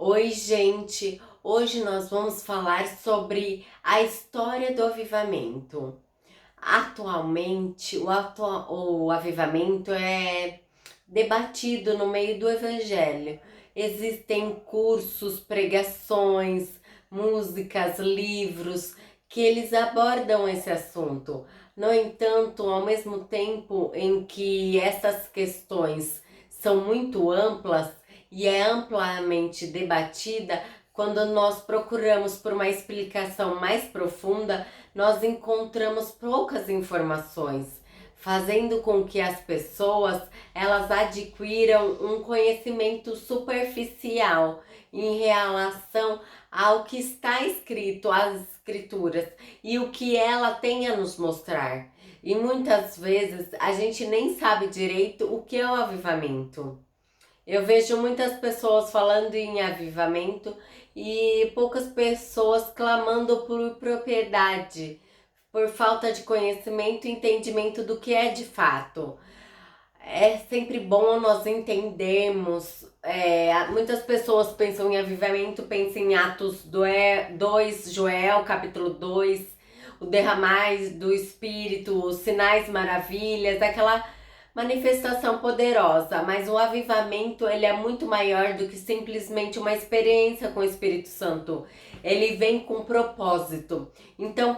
Oi, gente! Hoje nós vamos falar sobre a história do avivamento. Atualmente, o avivamento é debatido no meio do evangelho. Existem cursos, pregações, músicas, livros que eles abordam esse assunto. No entanto, ao mesmo tempo em que essas questões são muito amplas e é amplamente debatida, quando nós procuramos por uma explicação mais profunda, nós encontramos poucas informações, fazendo com que as pessoas elas adquiram um conhecimento superficial em relação ao que está escrito, às escrituras e o que ela tem a nos mostrar. E muitas vezes a gente nem sabe direito o que é o avivamento. Eu vejo muitas pessoas falando em avivamento e poucas pessoas clamando por propriedade, por falta de conhecimento e entendimento do que é de fato. É sempre bom nós entendermos. Muitas pessoas pensam em avivamento, pensam em Atos 2, Joel capítulo 2, o derramar do Espírito, os sinais, maravilhas, aquela manifestação poderosa, mas o avivamento ele é muito maior do que simplesmente uma experiência com o Espírito Santo. Ele vem com propósito. Então,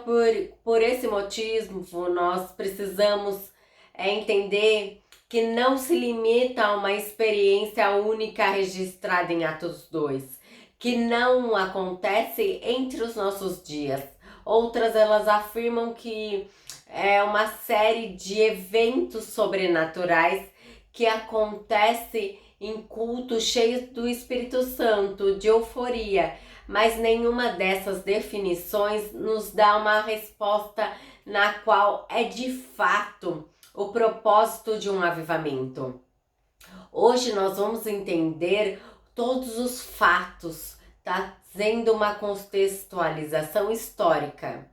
por esse motivo, nós precisamos entender que não se limita a uma experiência única registrada em Atos 2, que não acontece entre os nossos dias. Outras elas afirmam que é uma série de eventos sobrenaturais que acontece em cultos cheios do Espírito Santo, de euforia, mas nenhuma dessas definições nos dá uma resposta na qual é de fato o propósito de um avivamento. Hoje nós vamos entender todos os fatos, trazendo uma contextualização histórica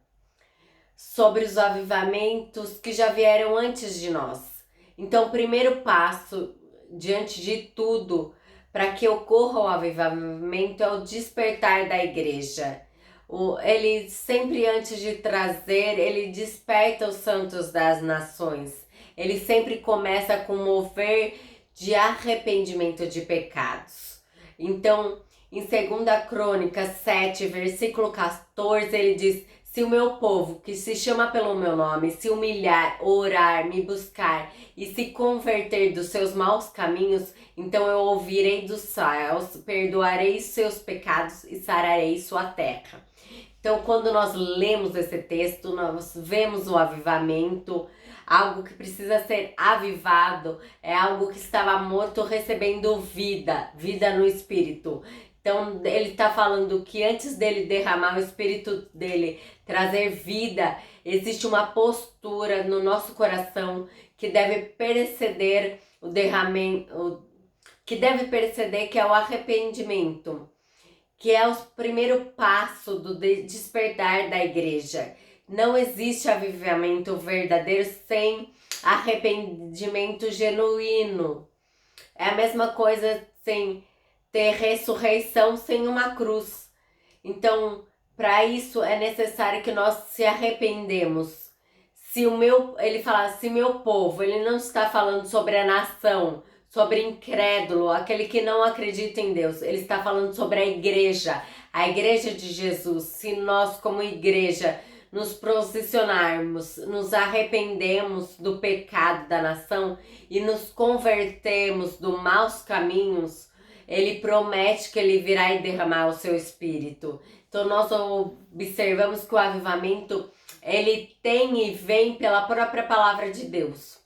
sobre os avivamentos que já vieram antes de nós. Então, o primeiro passo, diante de tudo, para que ocorra o avivamento é o despertar da igreja. Ele sempre, antes de trazer, ele desperta os santos das nações. Ele sempre começa com um mover de arrependimento de pecados. Então, em 2 Crônicas 7, versículo 14, ele diz: se o meu povo, que se chama pelo meu nome, se humilhar, orar, me buscar e se converter dos seus maus caminhos, então eu ouvirei dos céus, perdoarei seus pecados e sararei sua terra. Então, quando nós lemos esse texto, nós vemos o avivamento, algo que precisa ser avivado, é algo que estava morto recebendo vida, vida no Espírito. Então, ele está falando que antes dele derramar o Espírito dele, trazer vida, existe uma postura no nosso coração que deve preceder o derramamento, que é o arrependimento, que é o primeiro passo do despertar da igreja. Não existe avivamento verdadeiro sem arrependimento genuíno. É a mesma coisa sem ter ressurreição sem uma cruz. Então, para isso é necessário que nós se arrependemos. Ele fala, se meu povo, ele não está falando sobre a nação, sobre incrédulo, aquele que não acredita em Deus. Ele está falando sobre a igreja de Jesus. Se nós, como igreja, nos posicionarmos, nos arrependemos do pecado da nação e nos convertemos dos maus caminhos, ele promete que ele virá e derramar o seu Espírito. Então nós observamos que o avivamento ele tem e vem pela própria palavra de Deus.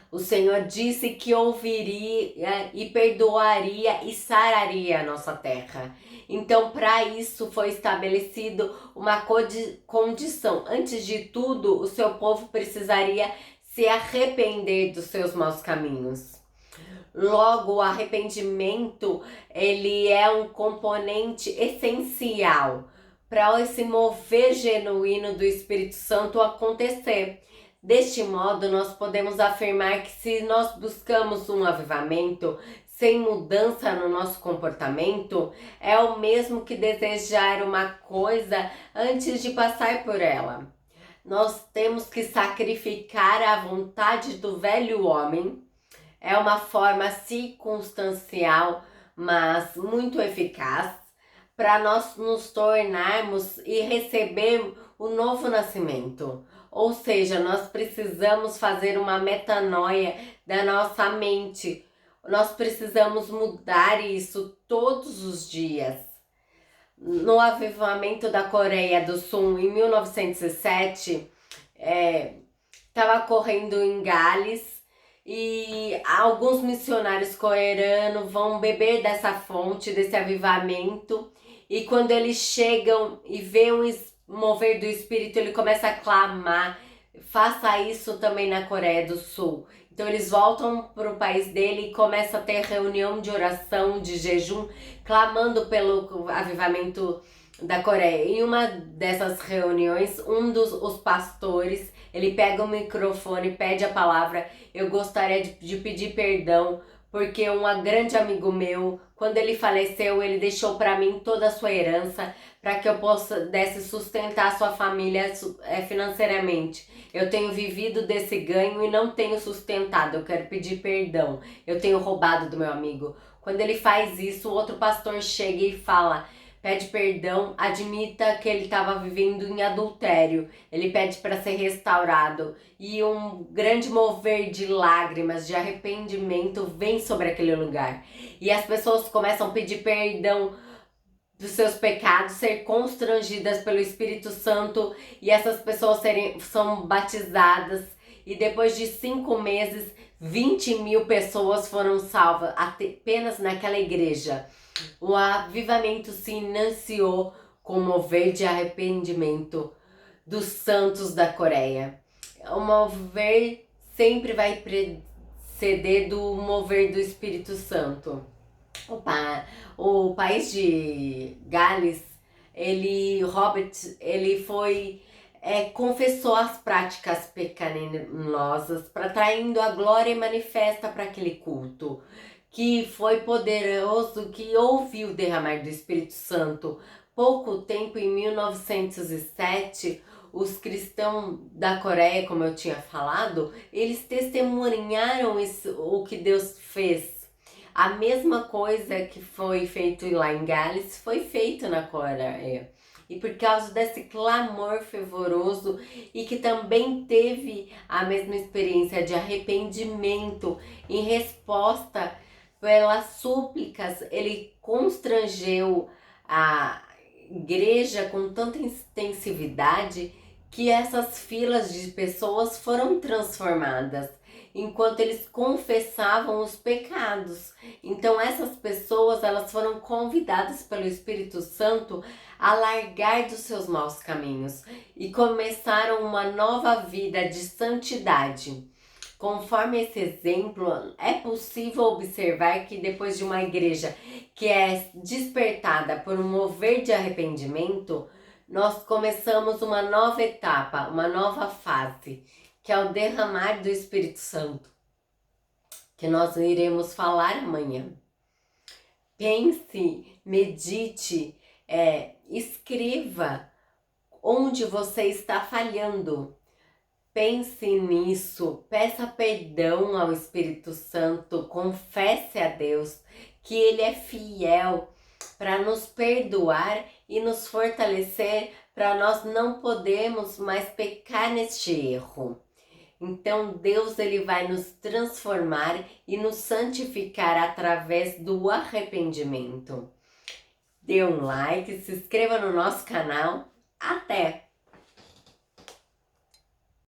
O Senhor disse que ouviria e perdoaria e sararia a nossa terra. Então, para isso foi estabelecido uma condição. Antes de tudo, o seu povo precisaria se arrepender dos seus maus caminhos. Logo, o arrependimento ele é um componente essencial para esse mover genuíno do Espírito Santo acontecer. Deste modo, nós podemos afirmar que se nós buscamos um avivamento, sem mudança no nosso comportamento é o mesmo que desejar uma coisa antes de passar por ela. Nós temos que sacrificar a vontade do velho homem. É uma forma circunstancial, mas muito eficaz, para nós nos tornarmos e receber o novo nascimento. Ou seja, nós precisamos fazer uma metanoia da nossa mente. Nós precisamos mudar isso todos os dias. No avivamento da Coreia do Sul, em 1907, estava correndo em Gales e alguns missionários coreanos vão beber dessa fonte, desse avivamento, e quando eles chegam e vê um mover do Espírito, ele começa a clamar. Faça isso também na Coreia do Sul. Então eles voltam para o país dele e começam a ter reunião de oração, de jejum, clamando pelo avivamento da Coreia. Em uma dessas reuniões, os pastores, ele pega o microfone, pede a palavra. Eu gostaria de pedir perdão, porque um grande amigo meu, quando ele faleceu, ele deixou para mim toda a sua herança, para que eu pudesse sustentar a sua família financeiramente. Eu tenho vivido desse ganho e não tenho sustentado, eu quero pedir perdão. Eu tenho roubado do meu amigo. Quando ele faz isso, o outro pastor chega e fala: pede perdão, admita que ele estava vivendo em adultério. Ele pede para ser restaurado. E um grande mover de lágrimas, de arrependimento vem sobre aquele lugar. E as pessoas começam a pedir perdão dos seus pecados, ser constrangidas pelo Espírito Santo. E essas pessoas são batizadas. E depois de 5 meses, 20 mil pessoas foram salvas apenas naquela igreja. O avivamento se iniciou com o mover de arrependimento dos santos da Coreia. O mover sempre vai preceder do mover do Espírito Santo. O país de Gales, ele confessou as práticas pecaminosas, traindo a glória manifesta para aquele culto, que foi poderoso, que houve o derramar do Espírito Santo. Pouco tempo, em 1907, os cristãos da Coreia, como eu tinha falado, eles testemunharam o que Deus fez. A mesma coisa que foi feito lá em Gales foi feito na Coreia. E por causa desse clamor fervoroso, e que também teve a mesma experiência de arrependimento em resposta pelas súplicas, ele constrangeu a igreja com tanta intensividade que essas filas de pessoas foram transformadas enquanto eles confessavam os pecados. Então essas pessoas, elas foram convidadas pelo Espírito Santo a largar dos seus maus caminhos e começaram uma nova vida de santidade. Conforme esse exemplo, é possível observar que depois de uma igreja que é despertada por um mover de arrependimento, nós começamos uma nova etapa, uma nova fase, que é o derramar do Espírito Santo, que nós iremos falar amanhã. Pense, medite, escreva onde você está falhando. Pense nisso, peça perdão ao Espírito Santo, confesse a Deus que Ele é fiel para nos perdoar e nos fortalecer, para nós não podermos mais pecar neste erro. Então Deus, ele vai nos transformar e nos santificar através do arrependimento. Dê um like, se inscreva no nosso canal. Até!